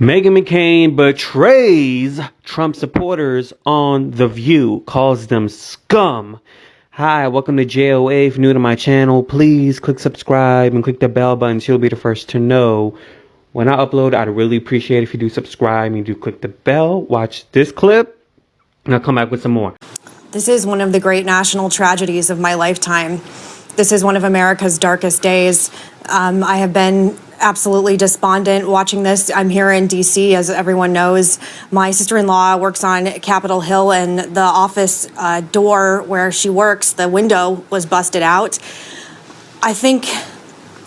Meghan McCain betrays Trump supporters on The View, calls them scum. Hi, welcome to JOA. If you're new to my channel, please click subscribe and click the bell button so you'll be the first to know when I upload. I'd really appreciate it if you do subscribe and you do click the bell. Watch this clip, and I'll come back with some more. This is one of the great national tragedies of my lifetime. This is one of America's darkest days. I have been absolutely despondent watching this. I'm here in DC, as everyone knows. My sister-in-law works on Capitol Hill, and the office door where she works, the window was busted out. I think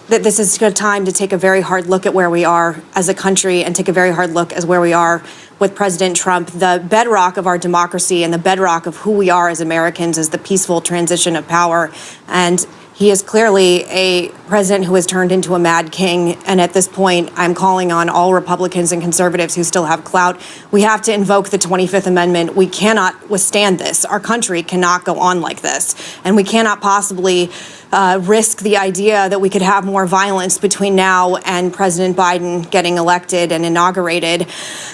that this is a good time to take a very hard look at where we are as a country and take a very hard look at where we are with President Trump. The bedrock of our democracy and the bedrock of who we are as Americans is the peaceful transition of power. And he is clearly a president who has turned into a mad king. And at this point, I'm calling on all Republicans and conservatives who still have clout. We have to invoke the 25th Amendment. We cannot withstand this. Our country cannot go on like this. And we cannot possibly risk the idea that we could have more violence between now and President Biden getting elected and inaugurated.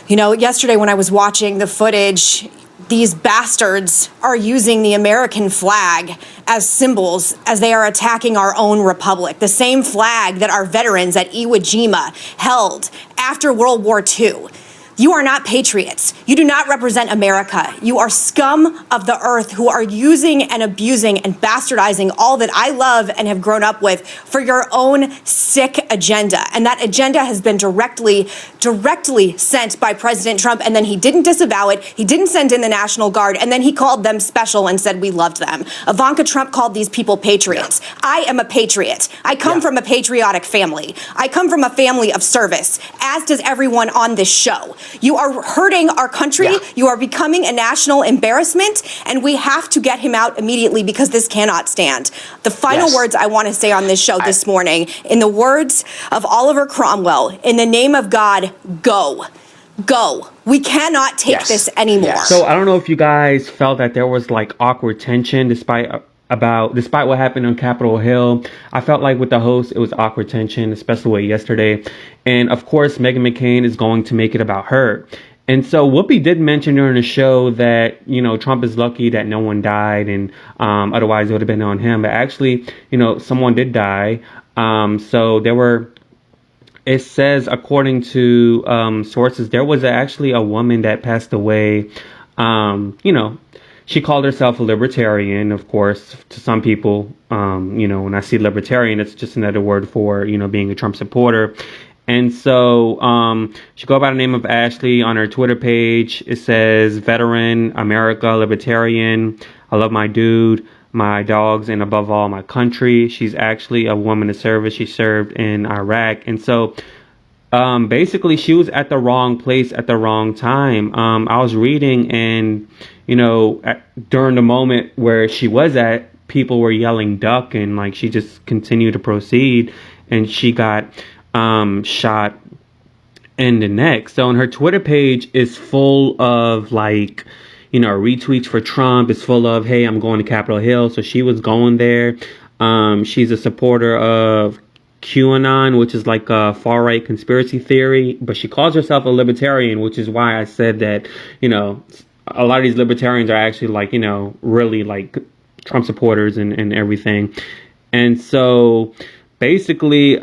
You know, yesterday when I was watching the footage, these bastards are using the American flag as symbols as they are attacking our own republic, the same flag that our veterans at Iwo Jima held after World War II. You are not patriots. You do not represent America. You are scum of the earth who are using and abusing and bastardizing all that I love and have grown up with for your own sick agenda. And that agenda has been directly sent by President Trump. And then he didn't disavow it. He didn't send in the National Guard. And then he called them special and said we loved them. Ivanka Trump called these people patriots. Yeah. I am a patriot. I come from a patriotic family. I come from a family of service, as does everyone on this show. You are hurting our country. Yeah. You are becoming a national embarrassment, and we have to get him out immediately because this cannot stand. The final words I want to say on this show this morning, in the words of Oliver Cromwell, in the name of God, go. Go. We cannot take this anymore. So I don't know if you guys felt that there was like awkward tension despite what happened on Capitol Hill. I felt like with the host, it was awkward tension, especially yesterday. And of course, Meghan McCain is going to make it about her. And so Whoopi did mention during the show that, you know, Trump is lucky that no one died, and otherwise it would have been on him. But actually, you know, someone did die. So there were, it says, according to sources, there was actually a woman that passed away. You know, she called herself a libertarian, of course, to some people. You know, when I see libertarian, it's just another word for, you know, being a Trump supporter. And so she go by the name of Ashley. On her Twitter page, it says, veteran, America, libertarian. I love my dude, my dogs, and above all, my country. She's actually a woman of service. She served in Iraq. And so basically, she was at the wrong place at the wrong time. I was reading, and, you know, during the moment where she was at, people were yelling duck, and like she just continued to proceed, and she got shot in the neck. So on her Twitter page is full of like, you know, retweets for Trump. It's full of, hey, I'm going to Capitol Hill. So she was going there. She's a supporter of QAnon, which is like a far-right conspiracy theory, but she calls herself a libertarian, which is why I said that, you know, a lot of these libertarians are actually like, you know, really like Trump supporters and everything. And so basically,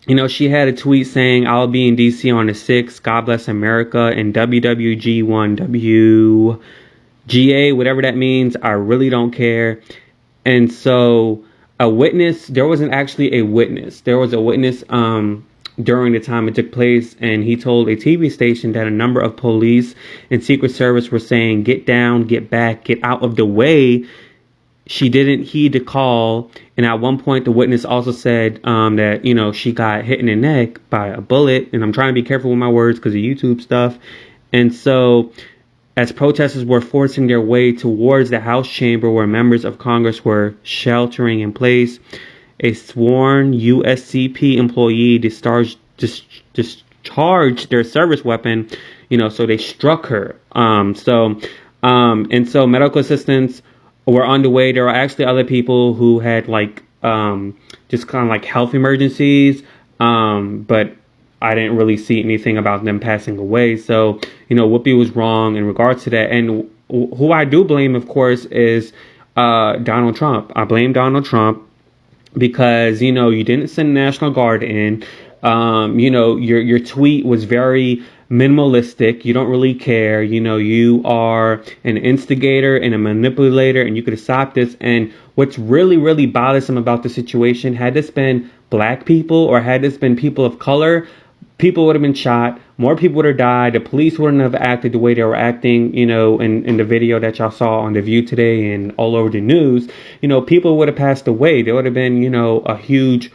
you know, she had a tweet saying, I'll be in DC on the 6th. God bless America. And WWG1, WGA, whatever that means. I really don't care. And so there wasn't actually a witness. There was a witness during the time it took place. And he told a TV station that a number of police and Secret Service were saying, get down, get back, get out of the way. She didn't heed the call. And at one point, the witness also said that, you know, she got hit in the neck by a bullet. And I'm trying to be careful with my words because of YouTube stuff. And so as protesters were forcing their way towards the House chamber where members of Congress were sheltering in place, a sworn USCP employee discharged their service weapon, you know, so they struck her. And so medical assistants were on the way. There were actually other people who had like just kind of like health emergencies, but I didn't really see anything about them passing away. So, Whoopi was wrong in regards to that. And who I do blame, of course, is Donald Trump. I blame Donald Trump because you didn't send the National Guard in. Your tweet was very minimalistic. You don't really care. You are an instigator and a manipulator, and you could have stopped this. And what's really, really bothersome about the situation, had this been black people or had this been people of color, people would have been shot, more people would have died, the police wouldn't have acted the way they were acting, in the video that y'all saw on The View today and all over the news. People would have passed away. There would have been, a huge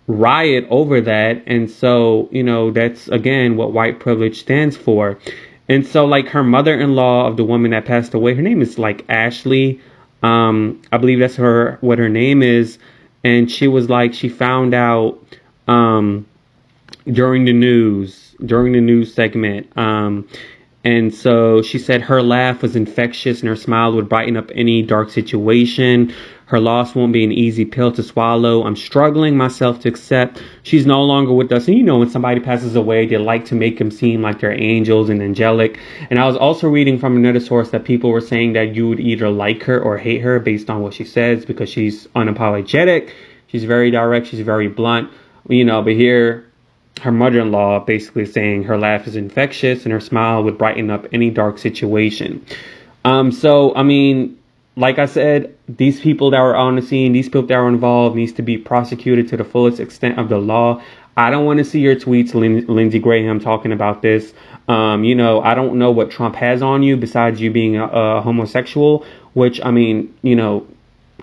riot over that. And so, that's again what white privilege stands for. And so, like, her mother-in-law of the woman that passed away, her name is like Ashley. I believe that's what her name is. And she was like, she found out during the news segment. And so she said her laugh was infectious and her smile would brighten up any dark situation. Her loss won't be an easy pill to swallow. I'm struggling myself to accept she's no longer with us. And when somebody passes away, they like to make them seem like they're angels and angelic. And I was also reading from another source that people were saying that you would either like her or hate her based on what she says, because she's unapologetic. She's very direct. She's very blunt. But here, her mother-in-law basically saying her laugh is infectious and her smile would brighten up any dark situation. So, I mean, like I said, these people that were on the scene, these people that were involved needs to be prosecuted to the fullest extent of the law. I don't want to see your tweets, Lindsey Graham, talking about this. I don't know what Trump has on you besides you being a homosexual, which, I mean,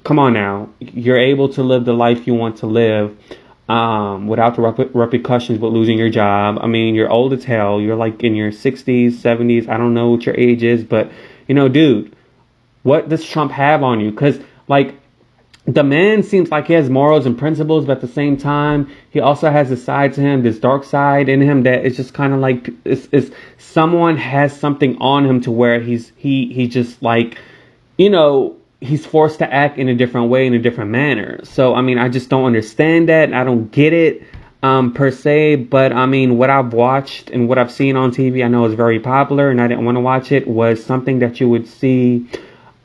come on now. You're able to live the life you want to live without the repercussions but losing your job. I mean, you're old as hell. You're like in your 60s, 70s. I don't know what your age is, but, dude, what does Trump have on you? Because, like, the man seems like he has morals and principles, but at the same time, he also has a side to him, this dark side in him that is just kind of like, it's someone has something on him to where he just like, he's forced to act in a different way, in a different manner. So, I mean, I just don't understand that. I don't get it per se. But, I mean, what I've watched and what I've seen on TV, I know is very popular and I didn't want to watch it, was something that you would see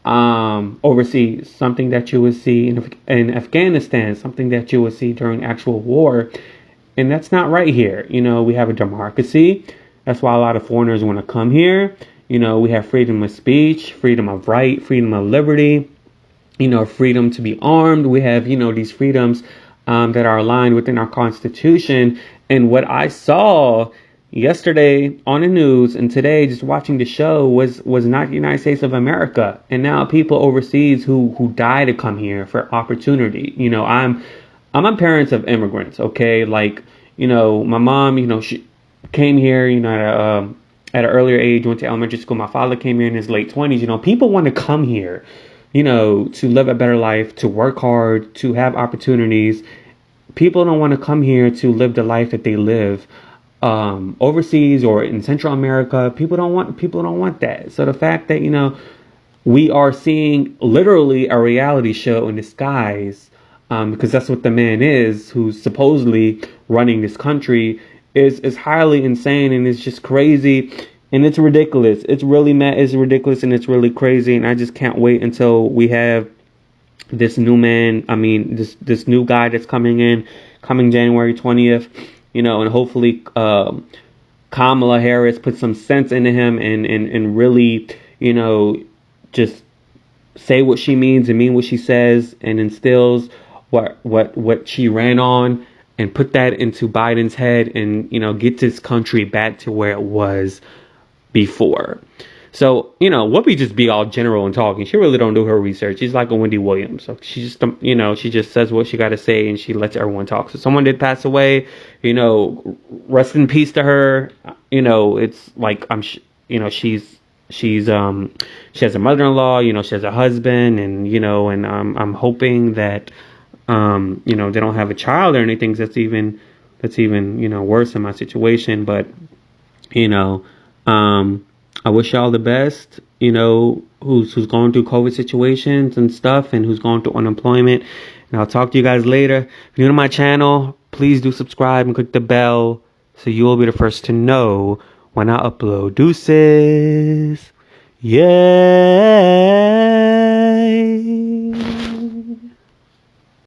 overseas, something that you would see in Afghanistan, something that you would see during actual war. And that's not right here. We have a democracy. That's why a lot of foreigners want to come here. We have freedom of speech, freedom of right, freedom of liberty, freedom to be armed. We have, these freedoms that are aligned within our Constitution. And what I saw yesterday on the news and today just watching the show was not the United States of America. And now people overseas who die to come here for opportunity. I'm a parent of immigrants, okay? Like, my mom, she came here, at an earlier age, went to elementary school. My father came here in his late 20s. People want to come here, to live a better life, to work hard, to have opportunities. People don't want to come here to live the life that they live overseas or in Central America. People don't want that. So the fact that, we are seeing literally a reality show in disguise, because that's what the man is who's supposedly running this country, is highly insane, and it's just crazy, and it's ridiculous. It's really mad. It's ridiculous, and it's really crazy, and I just can't wait until we have this new man. I mean, this new guy that's coming January 20th, and hopefully Kamala Harris puts some sense into him and really, just say what she means and mean what she says, and instills what she ran on, and put that into Biden's head, and get this country back to where it was before. So, Whoopi just be all general and talking. She really don't do her research. She's like a Wendy Williams. So she just, she just says what she got to say and she lets everyone talk. So someone did pass away, rest in peace to her. It's like, she has a mother-in-law, she has a husband, and, and I'm hoping that, they don't have a child or anything that's even, worse in my situation. But, I wish y'all the best, who's going through COVID situations and stuff, and who's going through unemployment. And I'll talk to you guys later. If you're new to my channel, please do subscribe and click the bell so you will be the first to know when I upload. Deuces. Yeah.